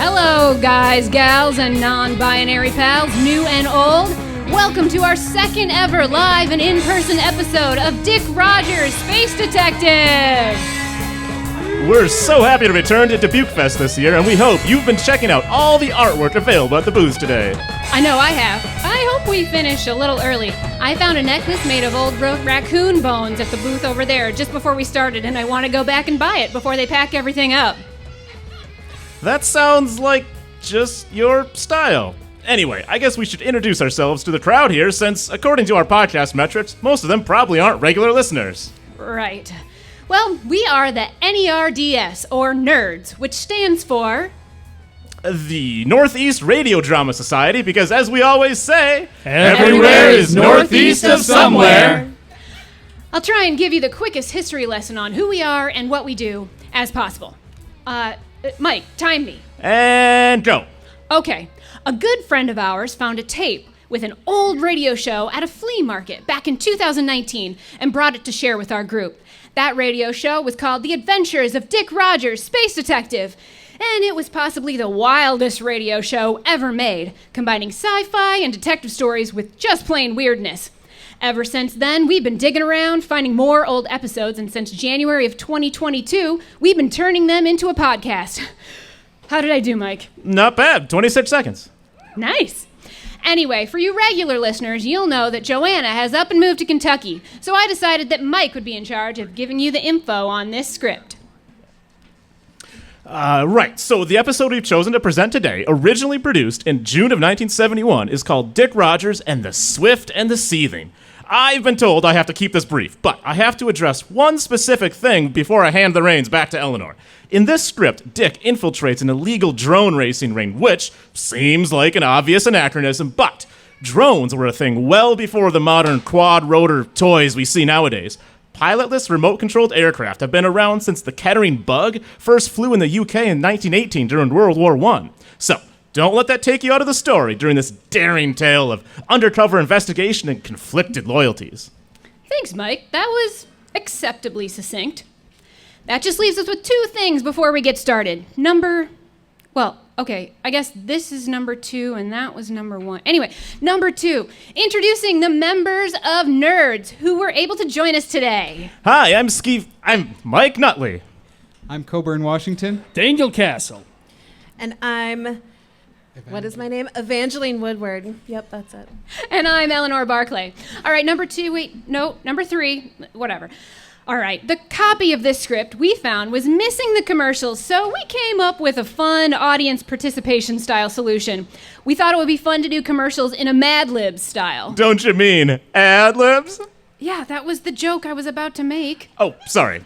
Hello, guys, gals, and non-binary pals, new and old. Welcome to our second ever live and in-person episode of Dick Rogers, Space Detective. We're so happy to return to Dubuque Fest this year, and we hope you've been checking out all the artwork available at the booth today. I know I have. I hope we finish a little early. I found a necklace made of old raccoon bones at the booth over there just before we started, and I want to go back and buy it before they pack everything up. That sounds like just your style. Anyway, I guess we should introduce ourselves to the crowd here, since, according to our podcast metrics, most of them probably aren't regular listeners. Right. Well, we are the NERDS, or NERDS, which stands for... the Northeast Radio Drama Society, because as we always say, everywhere is northeast of somewhere. I'll try and give you the quickest history lesson on who we are and what we do as possible. Mike, time me. And go. Okay. A good friend of ours found a tape with an old radio show at a flea market back in 2019 and brought it to share with our group. That radio show was called The Adventures of Dick Rogers, Space Detective, and it was possibly the wildest radio show ever made, combining sci-fi and detective stories with just plain weirdness. Ever since then, we've been digging around, finding more old episodes, and since January of 2022, we've been turning them into a podcast. How did I do, Mike? Not bad. 26 seconds. Nice. Anyway, for you regular listeners, you'll know that Joanna has up and moved to Kentucky, so I decided that Mike would be in charge of giving you the info on this script. Right, so the episode we've chosen to present today, originally produced in June of 1971, is called Dick Rogers and the Swift and the Seething. I've been told I have to keep this brief, but I have to address one specific thing before I hand the reins back to Eleanor. In this script, Dick infiltrates an illegal drone racing ring, which seems like an obvious anachronism, but drones were a thing well before the modern quad-rotor toys we see nowadays. Pilotless, remote-controlled aircraft have been around since the Kettering Bug first flew in the UK in 1918 during World War I. So, don't let that take you out of the story during this daring tale of undercover investigation and conflicted loyalties. Thanks, Mike. That was acceptably succinct. That just leaves us with two things before we get started. I guess this is number 2 and that was number 1. Anyway, number 2, introducing the members of NERDS who were able to join us today. Hi, I'm Mike Nutley. I'm Coburn Washington. Daniel Castle. And I'm... What is my name? Evangeline Woodward. Yep, that's it. And I'm Eleanor Barclay. All right, number 3, whatever. All right, the copy of this script we found was missing the commercials, so we came up with a fun audience participation style solution. We thought it would be fun to do commercials in a Mad Libs style. Don't you mean ad-libs? Yeah, that was the joke I was about to make. Oh, sorry.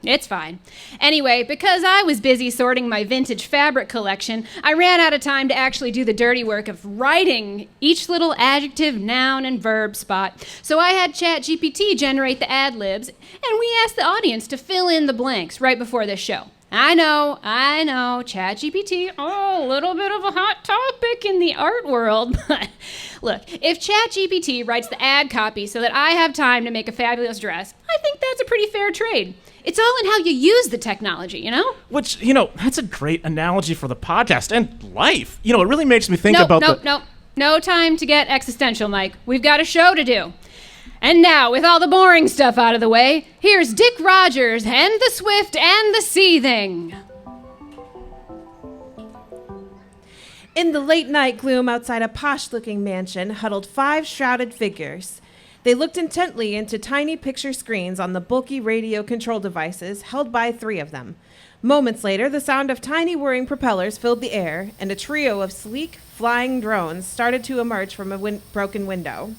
It's fine. Anyway, because I was busy sorting my vintage fabric collection, I ran out of time to actually do the dirty work of writing each little adjective, noun, and verb spot. So I had ChatGPT generate the ad-libs, and we asked the audience to fill in the blanks right before this show. I know, ChatGPT, a little bit of a hot topic in the art world, but look, if ChatGPT writes the ad copy so that I have time to make a fabulous dress, I think that's a pretty fair trade. It's all in how you use the technology, you know? Which, that's a great analogy for the podcast and life. It really makes me think about No time to get existential, Mike. We've got a show to do. And now, with all the boring stuff out of the way, here's Dick Rogers and the Swift and the Seething. In the late-night gloom outside a posh-looking mansion huddled 5 shrouded figures. They looked intently into tiny picture screens on the bulky radio control devices held by 3 of them. Moments later, the sound of tiny whirring propellers filled the air, and a trio of sleek, flying drones started to emerge from a broken window.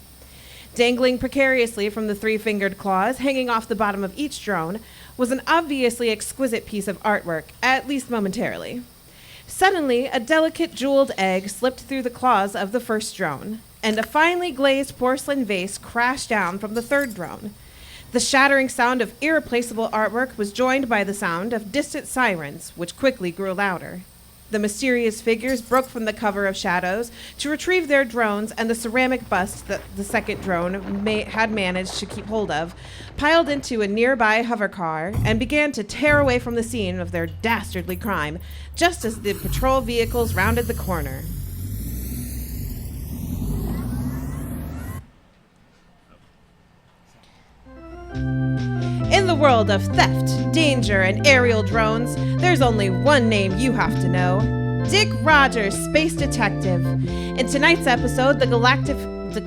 Dangling precariously from the 3-fingered claws hanging off the bottom of each drone was an obviously exquisite piece of artwork, at least momentarily. Suddenly, a delicate jeweled egg slipped through the claws of the first drone, and a finely glazed porcelain vase crashed down from the 3rd drone. The shattering sound of irreplaceable artwork was joined by the sound of distant sirens, which quickly grew louder. The mysterious figures broke from the cover of shadows to retrieve their drones, and the ceramic bust that the second drone had managed to keep hold of piled into a nearby hover car and began to tear away from the scene of their dastardly crime, just as the patrol vehicles rounded the corner. In the world of theft, danger, and aerial drones, there's only one name you have to know: Dick Rogers, Space Detective. In tonight's episode, the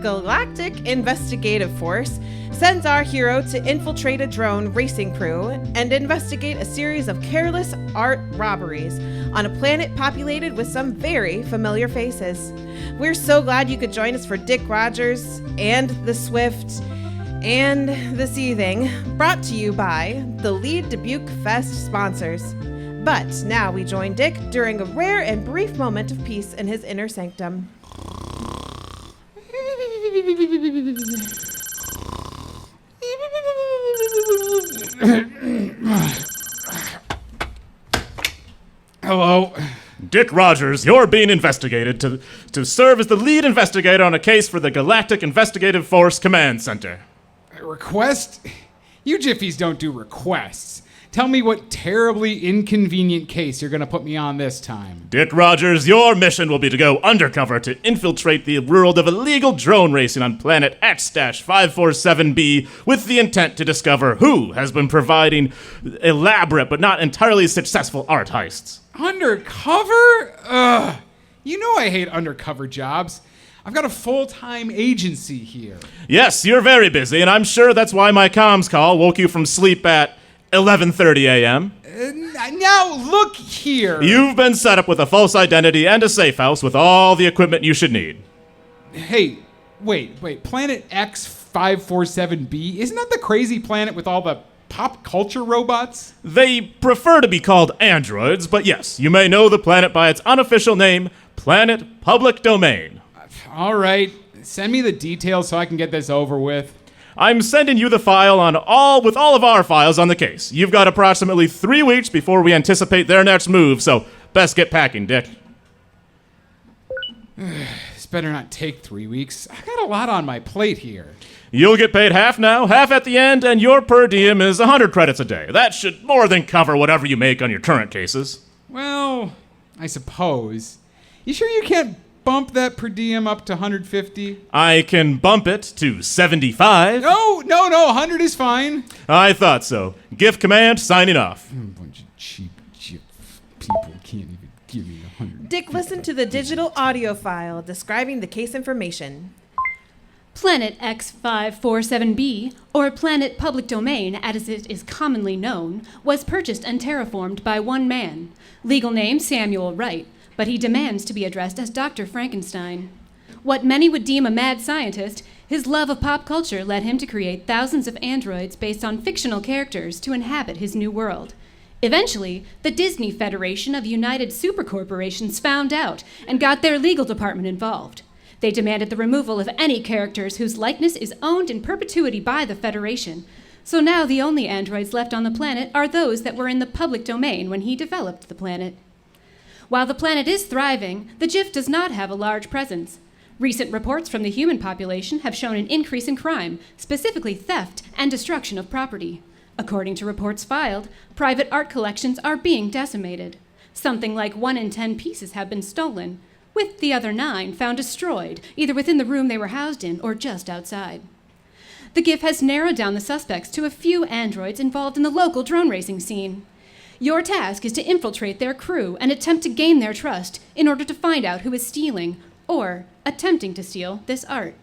Galactic Investigative Force sends our hero to infiltrate a drone racing crew and investigate a series of careless art robberies on a planet populated with some very familiar faces. We're so glad you could join us for Dick Rogers and the Swift and the Seething, brought to you by the Lead Dubuque Fest sponsors. But now we join Dick during a rare and brief moment of peace in his inner sanctum. Hello. Dick Rogers, you're being investigated to serve as the lead investigator on a case for the Galactic Investigative Force Command Center. Request? You jiffies don't do requests. Tell me what terribly inconvenient case you're going to put me on this time. Dick Rogers, your mission will be to go undercover to infiltrate the world of illegal drone racing on planet X-547b with the intent to discover who has been providing elaborate but not entirely successful art heists. Undercover? Ugh. You know I hate undercover jobs. I've got a full-time agency here. Yes, you're very busy, and I'm sure that's why my comms call woke you from sleep at 11:30 a.m. Now, look here. You've been set up with a false identity and a safe house with all the equipment you should need. Hey, wait. Planet X547b? Isn't that the crazy planet with all the pop culture robots? They prefer to be called androids, but yes, you may know the planet by its unofficial name, Planet Public Domain. All right. Send me the details so I can get this over with. I'm sending you the file with all of our files on the case. You've got approximately 3 weeks before we anticipate their next move, so best get packing, Dick. This better not take 3 weeks. I got a lot on my plate here. You'll get paid half now, half at the end, and your per diem is 100 credits a day. That should more than cover whatever you make on your current cases. Well, I suppose. You sure you can't bump that per diem up to 150? I can bump it to 75. No, 100 is fine. I thought so. Gift command, signing off. A bunch of cheap people can't even give me 100. Dick listened to the digital audio file describing the case information. Planet X547b, or Planet Public Domain as it is commonly known, was purchased and terraformed by one man. Legal name Samuel Wright, but he demands to be addressed as Dr. Frankenstein. What many would deem a mad scientist, his love of pop culture led him to create thousands of androids based on fictional characters to inhabit his new world. Eventually, the Disney Federation of United Supercorporations found out and got their legal department involved. They demanded the removal of any characters whose likeness is owned in perpetuity by the Federation. So now the only androids left on the planet are those that were in the public domain when he developed the planet. While the planet is thriving, the GIF does not have a large presence. Recent reports from the human population have shown an increase in crime, specifically theft and destruction of property. According to reports filed, private art collections are being decimated. Something like 1 in 10 pieces have been stolen, with the other 9 found destroyed, either within the room they were housed in or just outside. The GIF has narrowed down the suspects to a few androids involved in the local drone racing scene. Your task is to infiltrate their crew and attempt to gain their trust in order to find out who is stealing, or attempting to steal, this art.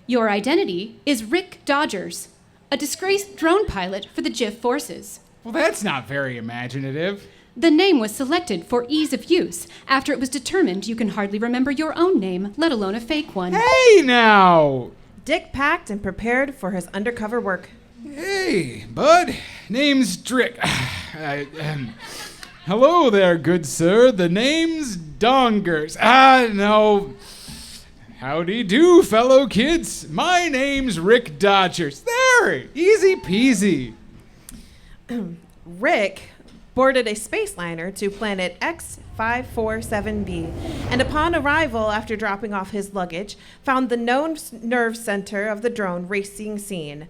Your identity is Rick Dodgers, a disgraced drone pilot for the GIF forces. Well, that's not very imaginative. The name was selected for ease of use after it was determined you can hardly remember your own name, let alone a fake one. Hey, now! Dick packed and prepared for his undercover work. Hey, bud. Name's Drick. Hello there, good sir. The name's Dongers. No. Howdy do, fellow kids. My name's Rick Dodgers. There, easy peasy. Rick, boarded a space liner to planet X547b, and upon arrival, after dropping off his luggage, found the known nerve center of the drone racing scene.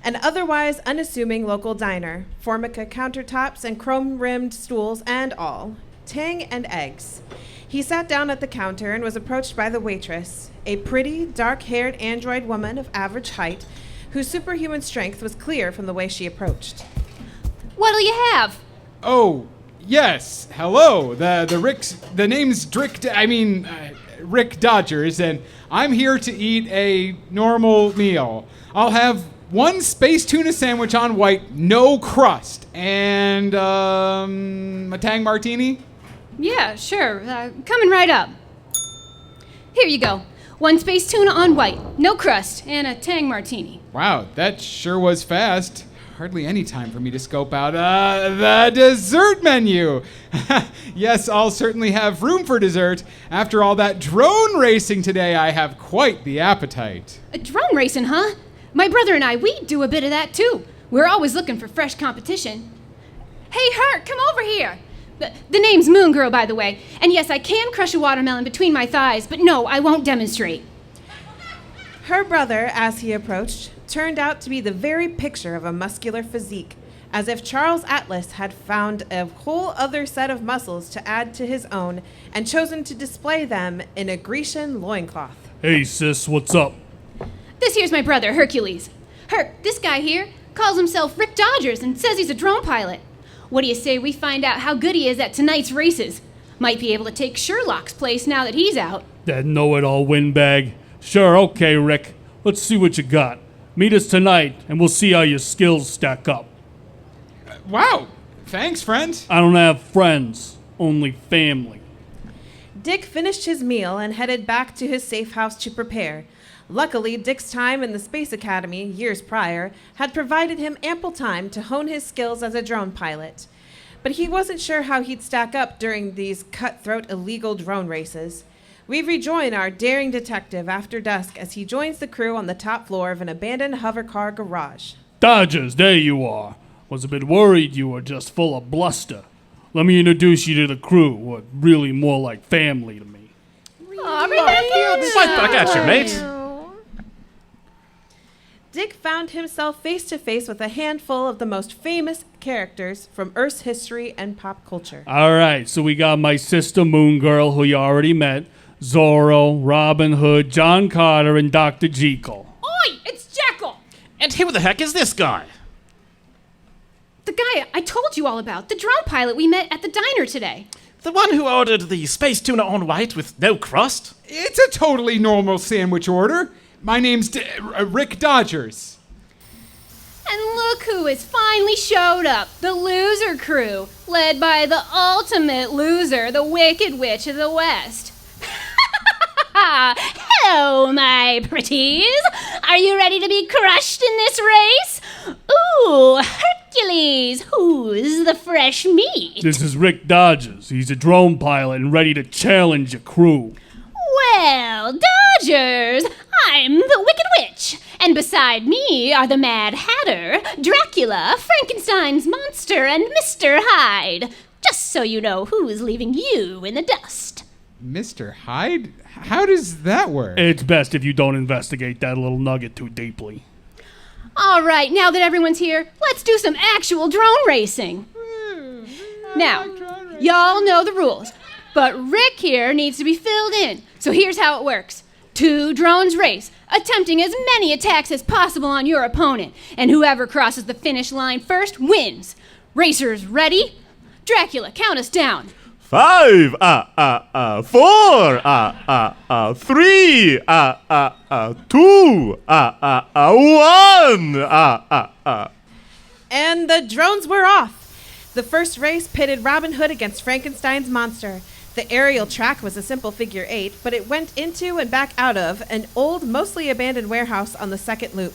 An otherwise unassuming local diner, Formica countertops and chrome-rimmed stools and all, tang and eggs. He sat down at the counter and was approached by the waitress, a pretty, dark-haired android woman of average height, whose superhuman strength was clear from the way she approached. What'll you have? Oh, yes. Hello. The name's Rick Dodgers, and I'm here to eat a normal meal. I'll have one space tuna sandwich on white, no crust, and a Tang martini. Yeah, sure. Coming right up. Here you go. One space tuna on white, no crust, and a Tang martini. Wow, that sure was fast. Hardly any time for me to scope out the dessert menu. Yes, I'll certainly have room for dessert. After all that drone racing today, I have quite the appetite. Drone racing, huh? My brother and I, we do a bit of that too. We're always looking for fresh competition. Hey, Hurt, come over here. The name's Moon Girl, by the way. And yes, I can crush a watermelon between my thighs, but no, I won't demonstrate. Her brother, as he approached, turned out to be the very picture of a muscular physique, as if Charles Atlas had found a whole other set of muscles to add to his own and chosen to display them in a Grecian loincloth. Hey, sis, what's up? This here's my brother, Hercules. This guy here calls himself Rick Dodgers and says he's a drone pilot. What do you say we find out how good he is at tonight's races? Might be able to take Sherlock's place now that he's out. That know-it-all windbag. Sure, okay, Rick. Let's see what you got. Meet us tonight, and we'll see how your skills stack up. Wow. Thanks, friend. I don't have friends, only family. Dick finished his meal and headed back to his safe house to prepare. Luckily, Dick's time in the Space Academy, years prior, had provided him ample time to hone his skills as a drone pilot. But he wasn't sure how he'd stack up during these cutthroat illegal drone races. We rejoin our daring detective after dusk as he joins the crew on the top floor of an abandoned hovercar garage. Dodgers, there you are. Was a bit worried you were just full of bluster. Let me introduce you to the crew, who are really more like family to me. I got you, mate. Dick found himself face to face with a handful of the most famous characters from Earth's history and pop culture. All right, so we got my sister Moon Girl, who you already met, Zorro, Robin Hood, John Carter, and Dr. Jekyll. Oi, it's Jekyll! And who the heck is this guy? The guy I told you all about, the drone pilot we met at the diner today. The one who ordered the space tuna on white with no crust? It's a totally normal sandwich order. My name's Rick Dodgers. And look who has finally showed up, the loser crew, led by the ultimate loser, the Wicked Witch of the West. Hello, my pretties. Are you ready to be crushed in this race? Ooh, Hercules, who's the fresh meat? This is Rick Dodgers. He's a drone pilot and ready to challenge your crew. Well, Dodgers, I'm the Wicked Witch, and beside me are the Mad Hatter, Dracula, Frankenstein's monster, and Mr. Hyde. Just so you know who's leaving you in the dust. Mr. Hyde? How does that work? It's best if you don't investigate that little nugget too deeply. All right, now that everyone's here, let's do some actual drone racing. Now, y'all know the rules, but Rick here needs to be filled in. So here's how it works. 2 drones race, attempting as many attacks as possible on your opponent, and whoever crosses the finish line first wins. Racers ready? Dracula, count us down. 5, 4, 3, 2, 1. And the drones were off. The first race pitted Robin Hood against Frankenstein's monster. The aerial track was a simple figure 8, but it went into and back out of an old, mostly abandoned warehouse on the second loop.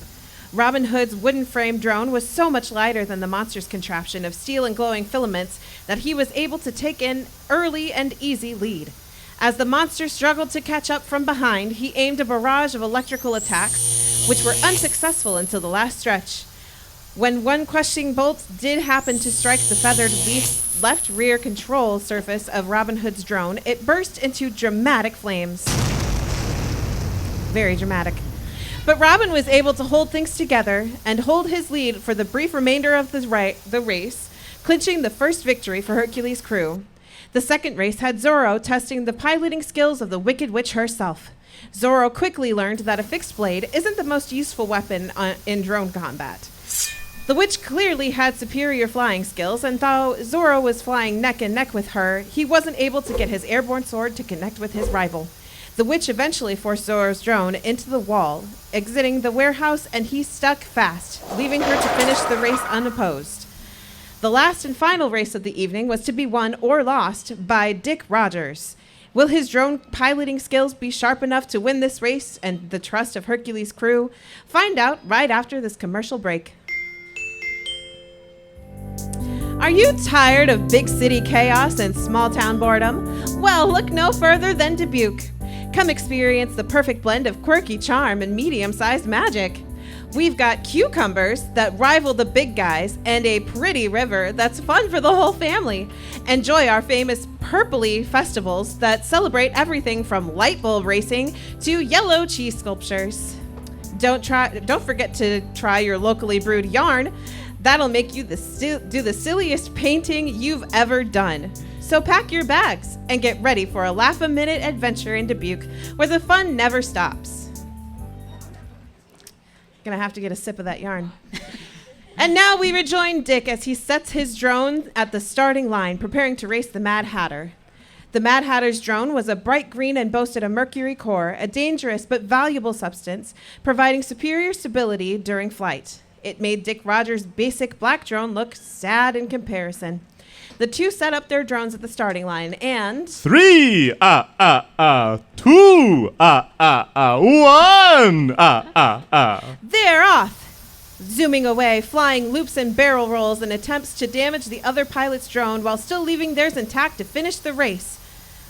Robin Hood's wooden frame drone was so much lighter than the monster's contraption of steel and glowing filaments that he was able to take an early and easy lead. As the monster struggled to catch up from behind, he aimed a barrage of electrical attacks, which were unsuccessful until the last stretch. When one crushing bolt did happen to strike the feathered left rear control surface of Robin Hood's drone, it burst into dramatic flames. Very dramatic. But Robin was able to hold things together and hold his lead for the brief remainder of the race, clinching the first victory for Hercules' crew. The second race had Zorro testing the piloting skills of the Wicked Witch herself. Zorro quickly learned that a fixed blade isn't the most useful weapon in drone combat. The witch clearly had superior flying skills, and though Zorro was flying neck and neck with her, he wasn't able to get his airborne sword to connect with his rival. The witch eventually forced Zorro's drone into the wall, exiting the warehouse, and he stuck fast, leaving her to finish the race unopposed. The last and final race of the evening was to be won or lost by Dick Rogers. Will his drone piloting skills be sharp enough to win this race and the trust of Hercules' crew? Find out right after this commercial break. Are you tired of big city chaos and small town boredom? Well, look no further than Dubuque. Come experience the perfect blend of quirky charm and medium-sized magic. We've got cucumbers that rival the big guys and a pretty river that's fun for the whole family. Enjoy our famous purpley festivals that celebrate everything from light bulb racing to yellow cheese sculptures. Don't forget to try your locally brewed yarn. That'll make you do the silliest painting you've ever done. So pack your bags and get ready for a laugh-a-minute adventure in Dubuque where the fun never stops. Gonna have to get a sip of that yarn. And now we rejoin Dick as he sets his drone at the starting line, preparing to race the Mad Hatter. The Mad Hatter's drone was a bright green and boasted a mercury core, a dangerous but valuable substance, providing superior stability during flight. It made Dick Rogers' basic black drone look sad in comparison. The two set up their drones at the starting line and... 3, 2, 1, They're off! Zooming away, flying loops and barrel rolls in attempts to damage the other pilot's drone while still leaving theirs intact to finish the race.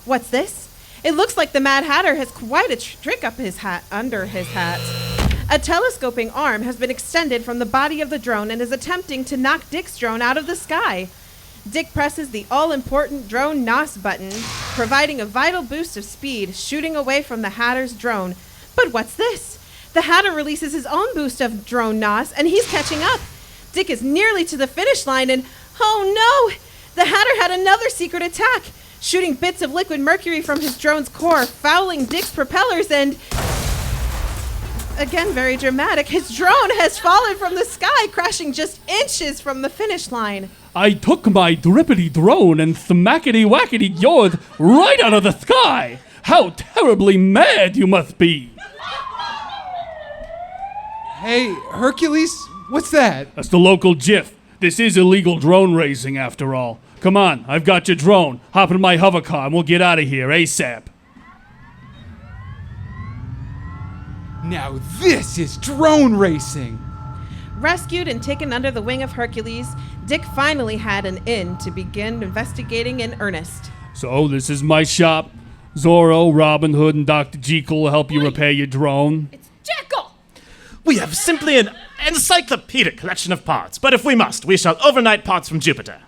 What's this? It looks like the Mad Hatter has quite a trick up his hat, under his hat. A telescoping arm has been extended from the body of the drone and is attempting to knock Dick's drone out of the sky. Dick presses the all-important drone NOS button, providing a vital boost of speed, shooting away from the Hatter's drone. But what's this? The Hatter releases his own boost of drone NOS, and he's catching up. Dick is nearly to the finish line, and oh no! The Hatter had another secret attack, shooting bits of liquid mercury from his drone's core, fouling Dick's propellers, and... again, very dramatic. His drone has fallen from the sky, crashing just inches from the finish line. I took my drippity drone and thmackety wackety yored right out of the sky. How terribly mad you must be. Hey, Hercules, what's that? That's the local GIF. This is illegal drone racing after all. Come on, I've got your drone. Hop in my hover car and we'll get out of here ASAP. Now this is drone racing. Rescued and taken under the wing of Hercules, Dick finally had an in to begin investigating in earnest. So this is my shop. Zorro, Robin Hood, and Dr. Jekyll will help you repair your drone. It's Jekyll! We have simply an encyclopedic collection of parts, but if we must, we shall overnight parts from Jupiter.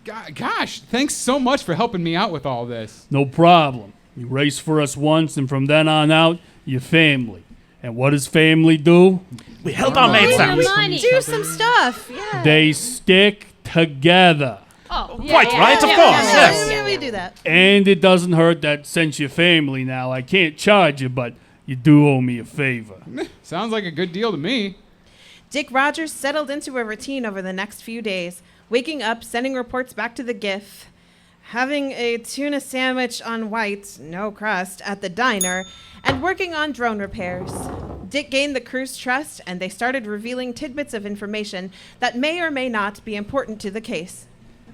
Gosh, thanks so much for helping me out with all this. No problem. You race for us once, and from then on out, you're family. And what does family do? We help our mates out. Money. Do some stuff, yeah. They stick together. Oh, Quite right, of course, yes. Yeah, we do that. And it doesn't hurt that since you're family now, I can't charge you, but you do owe me a favor. Sounds like a good deal to me. Dick Rogers settled into a routine over the next few days, waking up, sending reports back to the GIF, having a tuna sandwich on white, no crust, at the diner, and working on drone repairs. Dick gained the crew's trust, and they started revealing tidbits of information that may or may not be important to the case.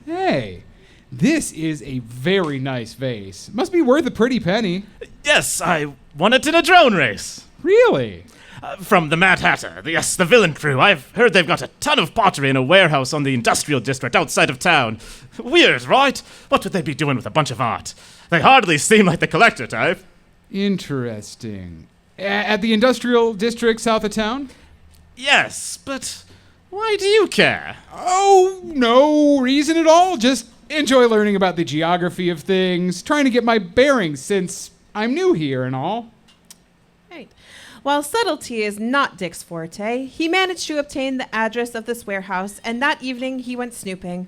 Hey, this is a very nice vase. Must be worth a pretty penny. Yes, I won it in a drone race. Really? From the Mad Hatter, the villain crew. I've heard they've got a ton of pottery in a warehouse on the industrial district outside of town. Weird, right? What would they be doing with a bunch of art? They hardly seem like the collector type. Interesting. At the industrial district south of town? Yes, but Why do you care? Oh, no reason at all. Just enjoy learning about the geography of things, trying to get my bearings since I'm new here and all. Right. While subtlety is not Dick's forte, he managed to obtain the address of this warehouse, and that evening he went snooping.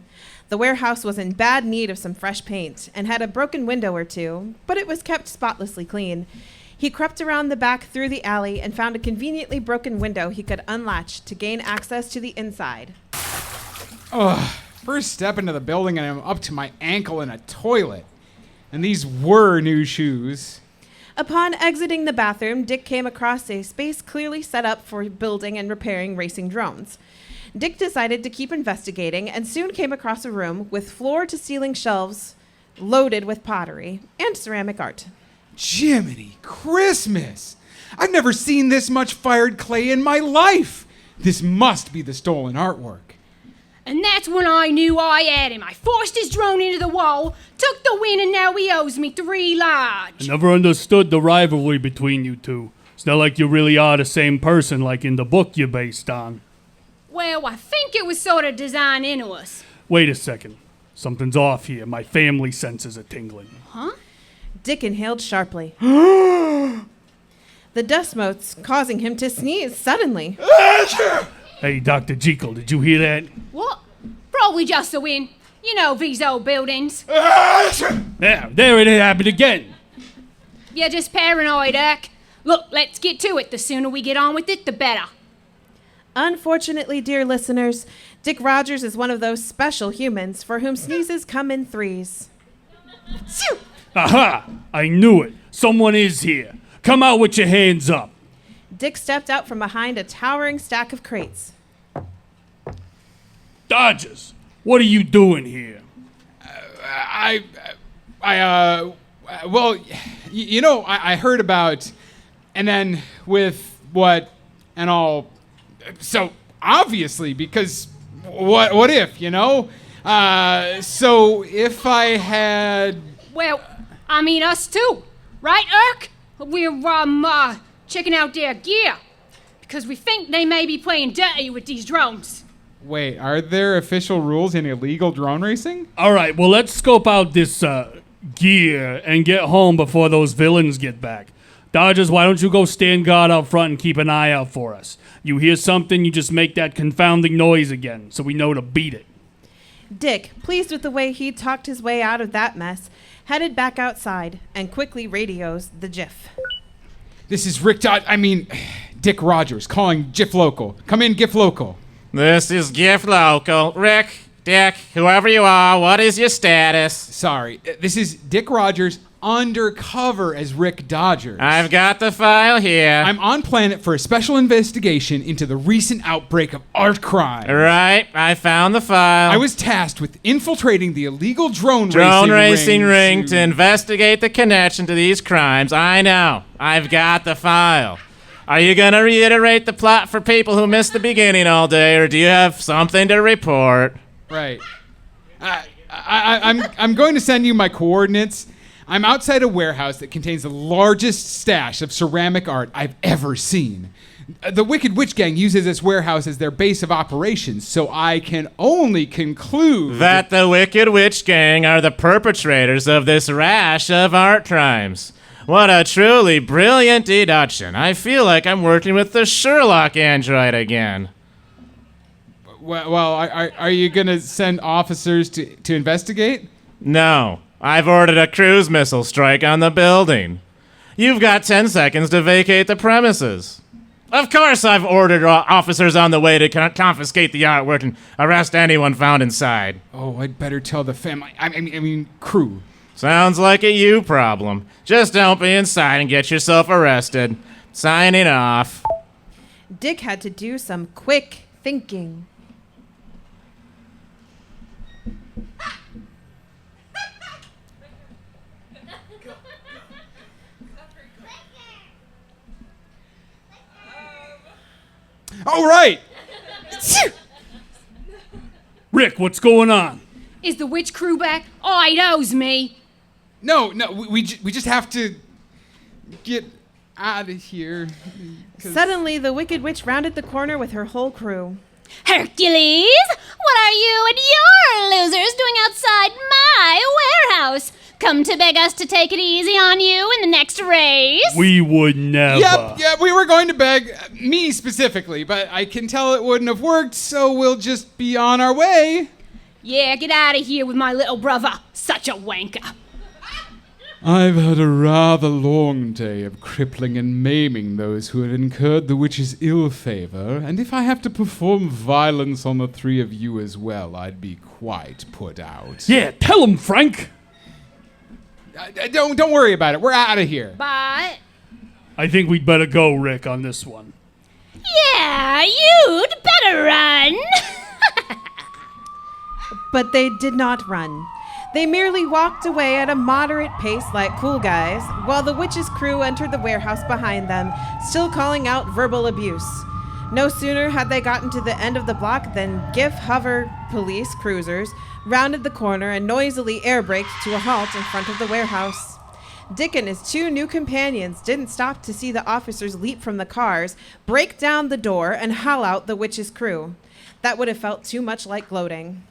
The warehouse was in bad need of some fresh paint and had a broken window or two, but it was kept spotlessly clean. He crept around the back through the alley and found a conveniently broken window he could unlatch to gain access to the inside. First step into the building and I'm up to my ankle in a toilet. And these were new shoes. Upon exiting the bathroom, Dick came across a space clearly set up for building and repairing racing drones. Dick decided to keep investigating and soon came across a room with floor-to-ceiling shelves loaded with pottery and ceramic art. Jiminy Christmas! I've never seen this much fired clay in my life! This must be the stolen artwork. And that's when I knew I had him. I forced his drone into the wall, took the win, and now he owes me 3 large. I never understood the rivalry between you two. It's not like you really are the same person like in the book you're based on. Well, I think it was sort of designed into us. Wait a second. Something's off here. My family senses are tingling. Huh? Dick inhaled sharply. The dust motes causing him to sneeze suddenly. Hey, Dr. Jekyll, did you hear that? What? Probably just the wind. You know these old buildings. Yeah, there it happened again. You're just paranoid, Irk. Look, let's get to it. The sooner we get on with it, the better. Unfortunately, dear listeners, Dick Rogers is one of those special humans for whom sneezes come in threes. Aha! I knew it. Someone is here. Come out with your hands up. Dick stepped out from behind a towering stack of crates. Dodgers, what are you doing here? Well, you know, I heard about, and then with what and all, so obviously, because what if, you know? So if I had... Well, I mean us too. Right, Irk? We're, checking out their gear. Because we think they may be playing dirty with these drones. Wait, are there official rules in illegal drone racing? All right, well, let's scope out this gear and get home before those villains get back. Dodgers, why don't you go stand guard out front and keep an eye out for us? You hear something, you just make that confounding noise again, so we know to beat it. Dick, pleased with the way he talked his way out of that mess, headed back outside and quickly radios the GIF. This is Dick Rogers calling GIF Local. Come in, GIF Local. This is GIF Local. Rick, Dick, whoever you are, what is your status? Sorry, this is Dick Rogers undercover as Rick Dodgers. I've got the file here. I'm on planet for a special investigation into the recent outbreak of art crime. Right, I found the file. I was tasked with infiltrating the illegal drone racing ring ring to investigate the connection to these crimes. I know. I've got the file. Are you going to reiterate the plot for people who missed the beginning all day, or do you have something to report? Right. I'm going to send you my coordinates. I'm outside a warehouse that contains the largest stash of ceramic art I've ever seen. The Wicked Witch Gang uses this warehouse as their base of operations, so I can only conclude that the Wicked Witch Gang are the perpetrators of this rash of art crimes. What a truly brilliant deduction. I feel like I'm working with the Sherlock android again. Well, are you going to send officers to investigate? No. I've ordered a cruise missile strike on the building. You've got 10 seconds to vacate the premises. Of course I've ordered officers on the way to confiscate the artwork and arrest anyone found inside. Oh, I'd better tell the family. I mean, crew. Sounds like a you problem. Just don't be inside and get yourself arrested. Signing off. Dick had to do some quick thinking. All right. Rick, what's going on? Is the witch crew back? Oh, it owes me. No, we just have to get out of here. Suddenly, the Wicked Witch rounded the corner with her whole crew. Hercules, what are you and your losers doing outside my warehouse? Come to beg us to take it easy on you in the next race? We would never. Yep, we were going to beg, me specifically, but I can tell it wouldn't have worked, so we'll just be on our way. Yeah, get out of here with my little brother. Such a wanker. I've had a rather long day of crippling and maiming those who have incurred the witch's ill favor, and if I have to perform violence on the three of you as well, I'd be quite put out. Yeah, tell him, Frank. Don't worry about it. We're out of here. But... I think we'd better go, Rick, on this one. yeah, you'd better run. But they did not run. They merely walked away at a moderate pace like cool guys, while the witch's crew entered the warehouse behind them, still calling out verbal abuse. No sooner had they gotten to the end of the block than GIF hover police cruisers rounded the corner and noisily air braked to a halt in front of the warehouse. Dick and his two new companions didn't stop to see the officers leap from the cars, break down the door, and howl out the witch's crew. That would have felt too much like gloating.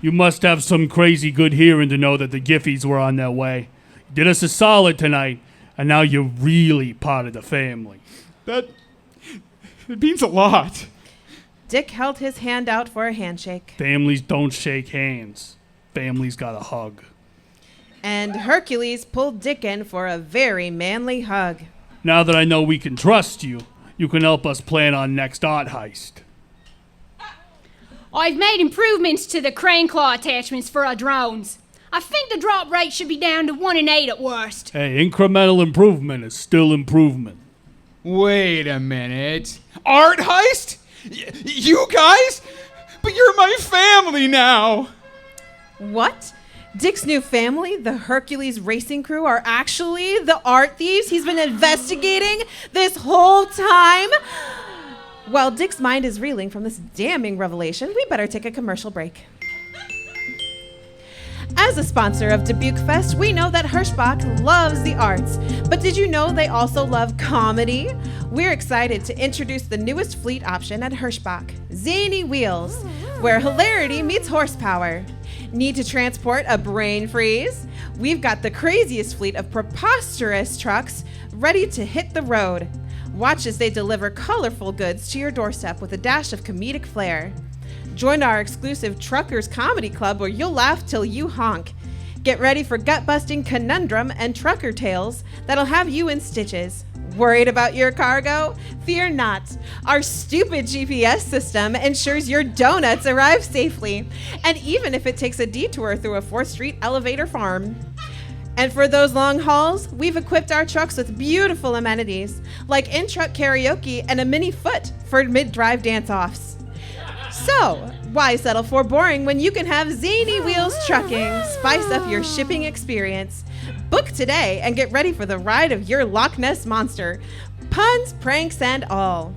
You must have some crazy good hearing to know that the Giffies were on their way. You did us a solid tonight, and now you're really part of the family. It means a lot. Dick held his hand out for a handshake. Families don't shake hands. Families got a hug. And Hercules pulled Dick in for a very manly hug. Now that I know we can trust you, you can help us plan our next art heist. I've made improvements to the crane claw attachments for our drones. I think the drop rate should be down to 1 in 8 at worst. Hey, incremental improvement is still improvement. Wait a minute. Art heist? You guys? But you're my family now. What? Dick's new family, the Hercules racing crew, are actually the art thieves he's been investigating this whole time? While Dick's mind is reeling from this damning revelation, we better take a commercial break. As a sponsor of Dubuque Fest, we know that Hirschbach loves the arts. But did you know they also love comedy? We're excited to introduce the newest fleet option at Hirschbach, Zany Wheels, where hilarity meets horsepower. Need to transport a brain freeze? We've got the craziest fleet of preposterous trucks ready to hit the road. Watch as they deliver colorful goods to your doorstep with a dash of comedic flair. Join our exclusive Truckers Comedy Club where you'll laugh till you honk. Get ready for gut-busting conundrum and trucker tales that'll have you in stitches. Worried about your cargo? Fear not. Our stupid GPS system ensures your donuts arrive safely, and even if it takes a detour through a 4th Street elevator farm. And for those long hauls, we've equipped our trucks with beautiful amenities, like in-truck karaoke and a mini foot for mid-drive dance-offs. So, why settle for boring when you can have Zany Wheels Trucking spice up your shipping experience? Book today and get ready for the ride of your Loch Ness Monster. Puns, pranks, and all.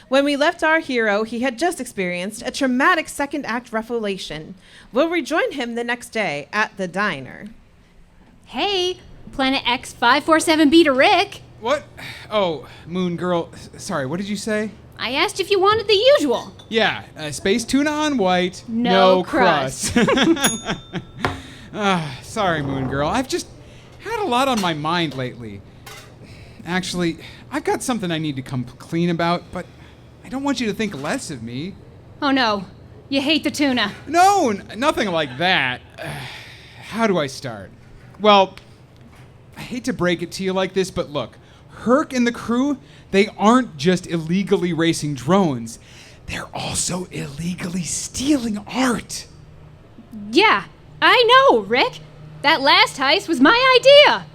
When we left our hero, he had just experienced a traumatic second act revelation. We'll rejoin him the next day at the diner. Hey, Planet X547B to Rick. What? Oh, Moon Girl. Sorry, what did you say? I asked if you wanted the usual. Yeah, space tuna on white, No crust. Sorry, Moon Girl. I've just had a lot on my mind lately. Actually, I've got something I need to come clean about, but I don't want you to think less of me. Oh no, you hate the tuna. No, nothing like that. How do I start? Well, I hate to break it to you like this, but look, Herc and the crew, they aren't just illegally racing drones. They're also illegally stealing art. Yeah, I know, Rick. That last heist was my idea.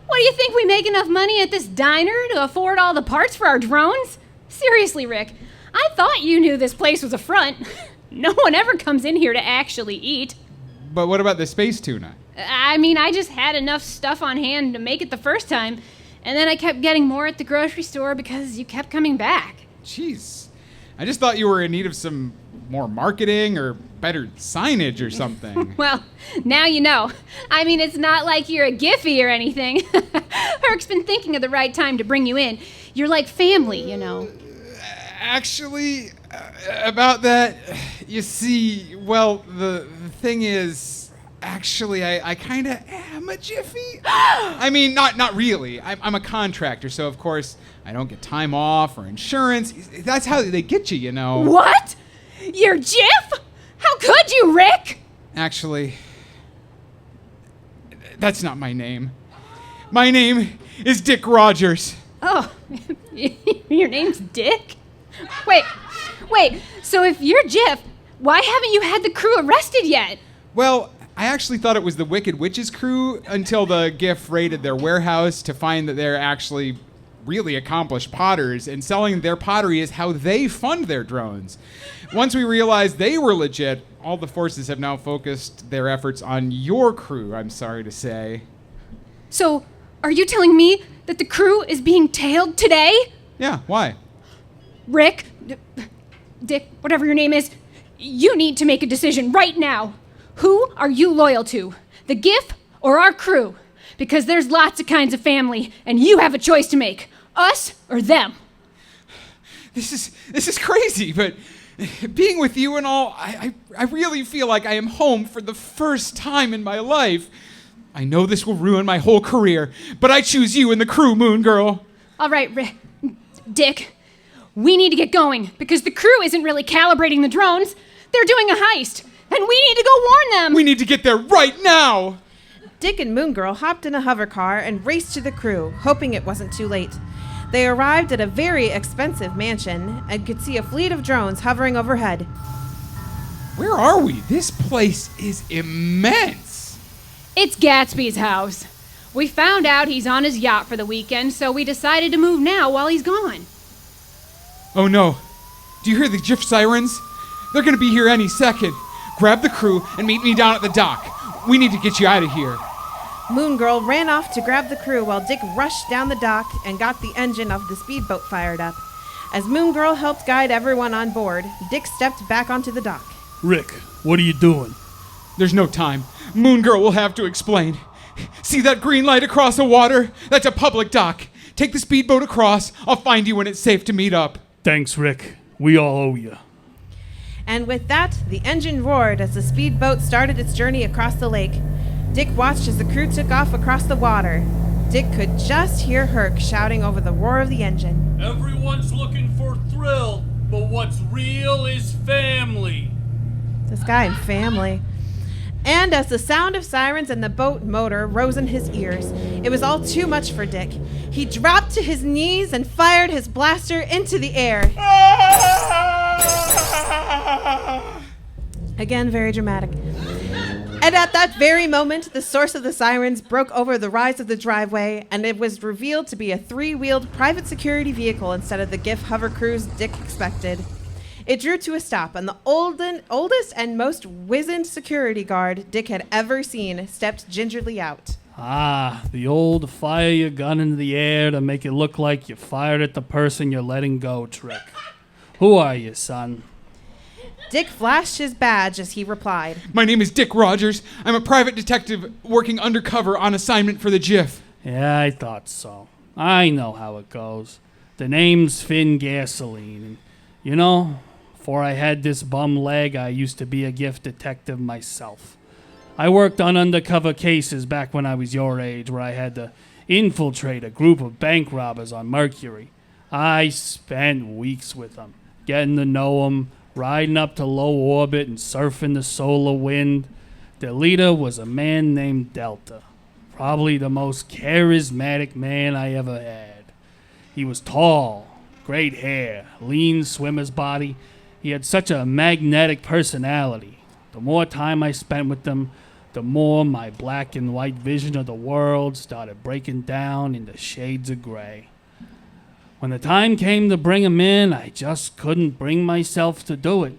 What, do you think we make enough money at this diner to afford all the parts for our drones? Seriously, Rick, I thought you knew this place was a front. No one ever comes in here to actually eat. But what about the space tuna? I mean, I just had enough stuff on hand to make it the first time, and then I kept getting more at the grocery store because you kept coming back. Jeez. I just thought you were in need of some more marketing or better signage or something. Well, now you know. I mean, it's not like you're a Giffy or anything. Herc's been thinking of the right time to bring you in. You're like family, you know. Actually, about that, you see, well, the thing is, actually, I kind of am a Jiffy. I mean, not really. I'm a contractor, so of course I don't get time off or insurance. That's how they get you, you know. What? You're Jiff? How could you, Rick? Actually, that's not my name. My name is Dick Rogers. Oh, your name's Dick? Wait, so if you're Jiff, why haven't you had the crew arrested yet? Well, I actually thought it was the Wicked Witches crew until the GIF raided their warehouse to find that they're actually really accomplished potters, and selling their pottery is how they fund their drones. Once we realized they were legit, all the forces have now focused their efforts on your crew, I'm sorry to say. So, are you telling me that the crew is being tailed today? Yeah, why? Rick, Dick, whatever your name is, you need to make a decision right now. Who are you loyal to? The GIF or our crew? Because there's lots of kinds of family, and you have a choice to make. Us or them. This is crazy, but being with you and all, I really feel like I am home for the first time in my life. I know this will ruin my whole career, but I choose you and the crew, Moon Girl. All right, Dick, we need to get going because the crew isn't really calibrating the drones. They're doing a heist, and we need to go warn them. We need to get there right now. Dick and Moon Girl hopped in a hover car and raced to the crew, hoping it wasn't too late. They arrived at a very expensive mansion and could see a fleet of drones hovering overhead. Where are we? This place is immense. It's Gatsby's house. We found out he's on his yacht for the weekend, so we decided to move now while he's gone. Oh no. Do you hear the GIF sirens? They're gonna be here any second. Grab the crew and meet me down at the dock. We need to get you out of here. Moon Girl ran off to grab the crew while Dick rushed down the dock and got the engine of the speedboat fired up. As Moon Girl helped guide everyone on board, Dick stepped back onto the dock. Rick, what are you doing? There's no time. Moon Girl will have to explain. See that green light across the water? That's a public dock. Take the speedboat across. I'll find you when it's safe to meet up. Thanks, Rick. We all owe you. And with that, the engine roared as the speedboat started its journey across the lake. Dick watched as the crew took off across the water. Dick could just hear Herc shouting over the roar of the engine. Everyone's looking for thrill, but what's real is family. This guy and family. And as the sound of sirens and the boat motor rose in his ears, it was all too much for Dick. He dropped to his knees and fired his blaster into the air. Again, very dramatic. And at that very moment, the source of the sirens broke over the rise of the driveway, and it was revealed to be a three-wheeled private security vehicle instead of the GIF hover cruise Dick expected. It drew to a stop, and the oldest and most wizened security guard Dick had ever seen stepped gingerly out. Ah, the old fire your gun into the air to make it look like you fired at the person you're letting go trick. Who are you, son? Dick flashed his badge as he replied. My name is Dick Rogers. I'm a private detective working undercover on assignment for the GIF. Yeah, I thought so. I know how it goes. The name's Finn Gasoline. And, you know, before I had this bum leg, I used to be a GIF detective myself. I worked on undercover cases back when I was your age, where I had to infiltrate a group of bank robbers on Mercury. I spent weeks with them, getting to know them, riding up to low orbit and surfing the solar wind. Their leader was a man named Delta, probably the most charismatic man I ever had. He was tall, great hair, lean swimmer's body. He had such a magnetic personality. The more time I spent with him, the more my black and white vision of the world started breaking down into shades of gray. When the time came to bring him in, I just couldn't bring myself to do it.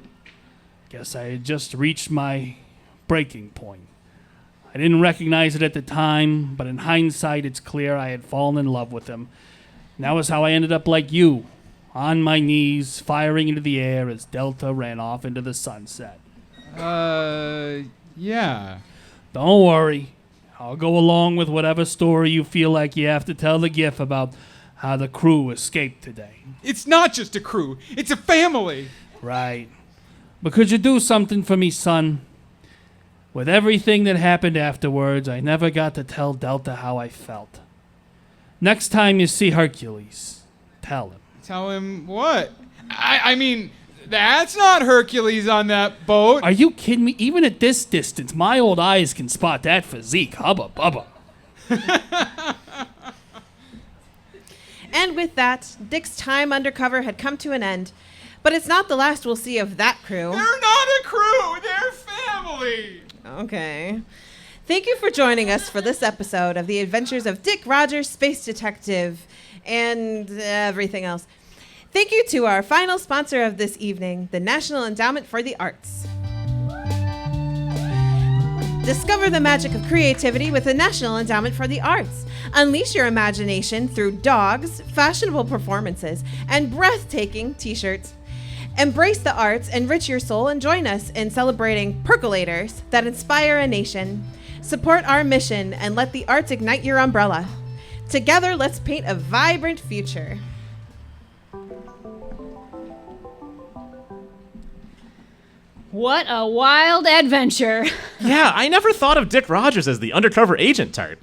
Guess I had just reached my breaking point. I didn't recognize it at the time, but in hindsight, it's clear I had fallen in love with him. And that was how I ended up like you, on my knees, firing into the air as Delta ran off into the sunset. Yeah. Don't worry. I'll go along with whatever story you feel like you have to tell the GIF about how the crew escaped today. It's not just a crew, it's a family. Right. But could you do something for me, son? With everything that happened afterwards, I never got to tell Delta how I felt. Next time you see Hercules, tell him. Tell him what? I mean, that's not Hercules on that boat. Are you kidding me? Even at this distance, my old eyes can spot that physique. Hubba bubba. And with that, Dick's time undercover had come to an end. But it's not the last we'll see of that crew. They're not a crew, they're family. Okay. Thank you for joining us for this episode of The Adventures of Dick Rogers, Space Detective, and everything else. Thank you to our final sponsor of this evening, the National Endowment for the Arts. Discover the magic of creativity with the National Endowment for the Arts. Unleash your imagination through dogs, fashionable performances, and breathtaking t-shirts. Embrace the arts, enrich your soul, and join us in celebrating percolators that inspire a nation. Support our mission and let the arts ignite your umbrella. Together, let's paint a vibrant future. What a wild adventure. Yeah, I never thought of Dick Rogers as the undercover agent type.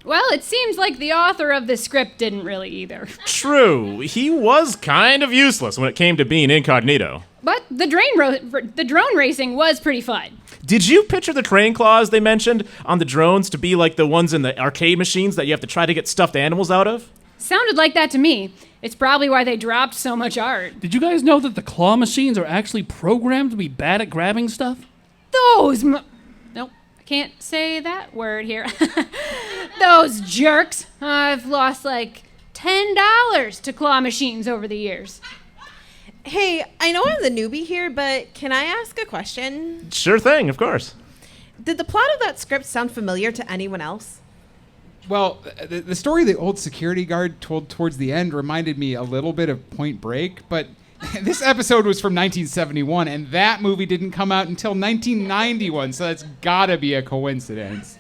Well, it seems like the author of the script didn't really either. True, he was kind of useless when it came to being incognito. But the drone racing was pretty fun. Did you picture the train claws they mentioned on the drones to be like the ones in the arcade machines that you have to try to get stuffed animals out of? Sounded like that to me. It's probably why they dropped so much art. Did you guys know that the claw machines are actually programmed to be bad at grabbing stuff? Nope, I can't say that word here. Those jerks. I've lost like $10 to claw machines over the years. Hey, I know I'm the newbie here, but can I ask a question? Sure thing, of course. Did the plot of that script sound familiar to anyone else? Well, the story the old security guard told towards the end reminded me a little bit of Point Break, but this episode was from 1971, and that movie didn't come out until 1991, so that's gotta be a coincidence.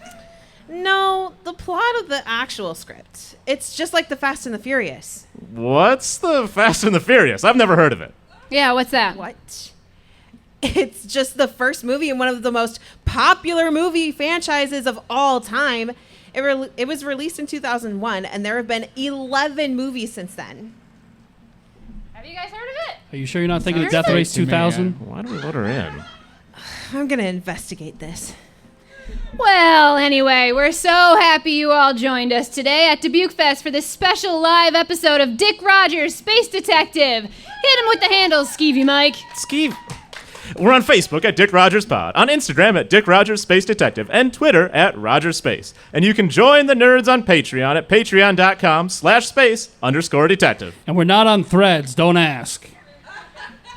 No, the plot of the actual script. It's just like the Fast and the Furious. What's the Fast and the Furious? I've never heard of it. Yeah, what's that? What? It's just the first movie in one of the most popular movie franchises of all time. It was released in 2001, and there have been 11 movies since then. Have you guys heard of it? Are you sure you're not thinking of Death Race 2000? Why do we let her in? I'm going to investigate this. Well, anyway, we're so happy you all joined us today at Dubuque Fest for this special live episode of Dick Rogers, Space Detective. Hit him with the handles, Skeevy Mike. Skeeve. We're on Facebook at Dick Rogers Pod, on Instagram at Dick Rogers Space Detective, and Twitter at Rogers Space. And you can join the nerds on Patreon at patreon.com/space_detective. And we're not on Threads, don't ask.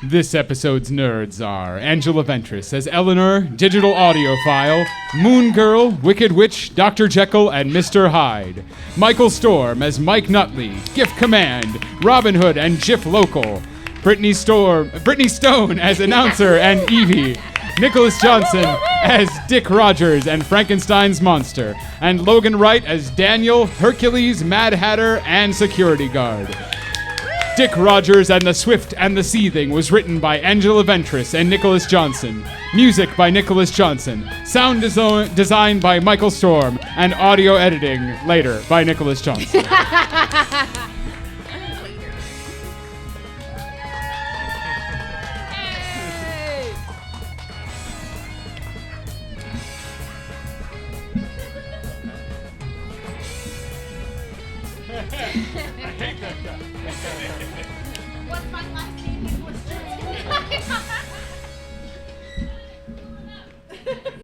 This episode's nerds are Angela Ventris as Eleanor, Digital Audiophile, Moon Girl, Wicked Witch, Dr. Jekyll, and Mr. Hyde. Michael Storm as Mike Nutley, Gift Command, Robin Hood, and Jif Local. Brittany Stone as announcer and Evie. Nicholas Johnson as Dick Rogers and Frankenstein's monster. And Logan Wright as Daniel, Hercules, Mad Hatter, and security guard. Dick Rogers and the Swift and the Seething was written by Angela Ventris and Nicholas Johnson. Music by Nicholas Johnson. Sound designed by Michael Storm. And audio editing later by Nicholas Johnson.